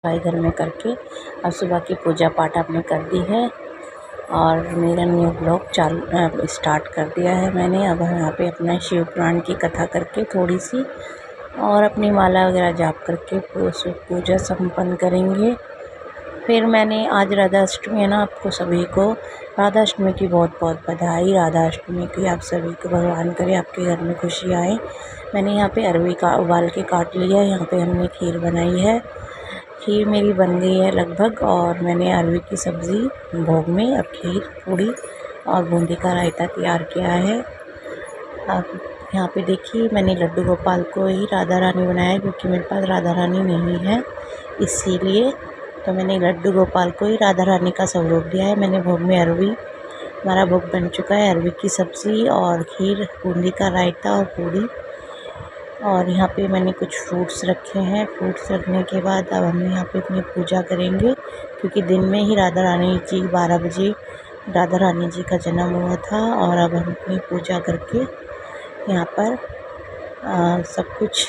सफाई घर में करके अब सुबह की पूजा पाठ आपने कर दी है और मेरा न्यू ब्लॉग स्टार्ट कर दिया है मैंने। अब यहाँ पे अपना शिव पुराण की कथा करके थोड़ी सी और अपनी माला वगैरह जाप करके पूजा संपन्न करेंगे। फिर मैंने आज राधा अष्टमी है ना, आपको सभी को राधा अष्टमी की बहुत बहुत बधाई। राधा अष्टमी की आप सभी को भगवान करे आपके घर में खुशी आए। मैंने यहाँ पे अरवी का उबाल के काट लिया है। यहाँ पे हमने खीर बनाई है, खीर मेरी बन गई है लगभग। और मैंने अरवी की सब्ज़ी भोग में और खीर पूड़ी और बूंदी का रायता तैयार किया है। अब यहाँ पे देखिए मैंने लड्डू गोपाल को ही राधा रानी बनाया क्योंकि मेरे पास राधा रानी नहीं है, इसीलिए तो मैंने लड्डू गोपाल को ही राधा रानी का स्वरूप दिया है। मैंने भोग में अरवी, हमारा भोग बन चुका है, अरवी की सब्ज़ी और खीर, बूंदी का रायता और पूड़ी। और यहाँ पे मैंने कुछ फ्रूट्स रखे हैं। फ्रूट्स रखने के बाद अब हम यहाँ पे अपनी पूजा करेंगे क्योंकि दिन में ही राधा रानी जी 12 बजे राधा रानी जी का जन्म हुआ था। और अब हम अपनी पूजा करके यहाँ पर सब कुछ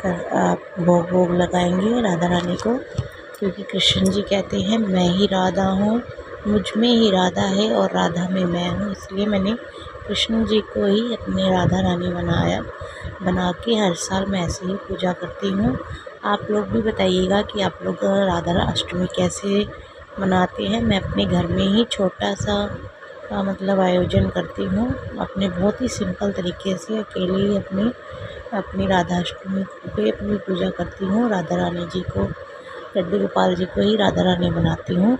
कर भोग वोग लगाएंगे राधा रानी को, क्योंकि कृष्ण जी कहते हैं मैं ही राधा हूँ, मुझ में ही राधा है और राधा में मैं हूँ। इसलिए मैंने कृष्ण जी को ही अपने राधा रानी बना के हर साल मैं ऐसे ही पूजा करती हूँ। आप लोग भी बताइएगा कि आप लोग राधा अष्टमी कैसे मनाते हैं। मैं अपने घर में ही छोटा सा मतलब आयोजन करती हूँ, अपने बहुत ही सिंपल तरीके से अकेले ही अपनी राधा अष्टमी पे अपनी पूजा करती हूँ। राधा रानी जी को, लड्डू गोपाल जी को ही राधा रानी बनाती हूँ।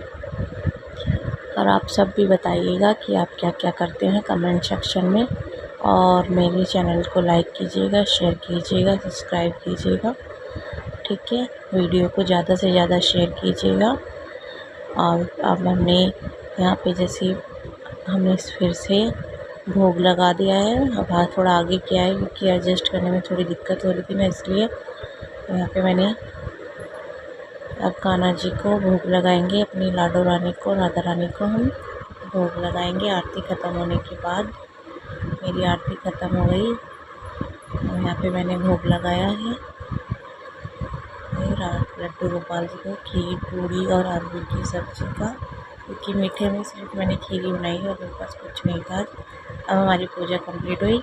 और आप सब भी बताइएगा कि आप क्या क्या करते हैं कमेंट सेक्शन में। और मेरे चैनल को लाइक कीजिएगा, शेयर कीजिएगा, सब्सक्राइब कीजिएगा, ठीक है। वीडियो को ज़्यादा से ज़्यादा शेयर कीजिएगा। और अब हमने यहाँ पे जैसे हमने फिर से भोग लगा दिया है। अब हाथ थोड़ा आगे किया है क्योंकि एडजस्ट करने में थोड़ी दिक्कत हो रही थी ना, इसलिए यहाँ पे मैंने अब कान्हा जी को भोग लगाएंगे, अपनी लाडो रानी को, राधा रानी को हम भोग लगाएंगे। आरती ख़त्म होने के बाद, मेरी आरती ख़त्म हो गई और यहाँ पे मैंने भोग लगाया है लड्डू गोपाल जी को खीर, पूड़ी और आलू की सब्ज़ी का, क्योंकि मीठे में सिर्फ मैंने खीर ही बनाई है और मेरे पास कुछ नहीं था। अब हमारी पूजा कंप्लीट हुई।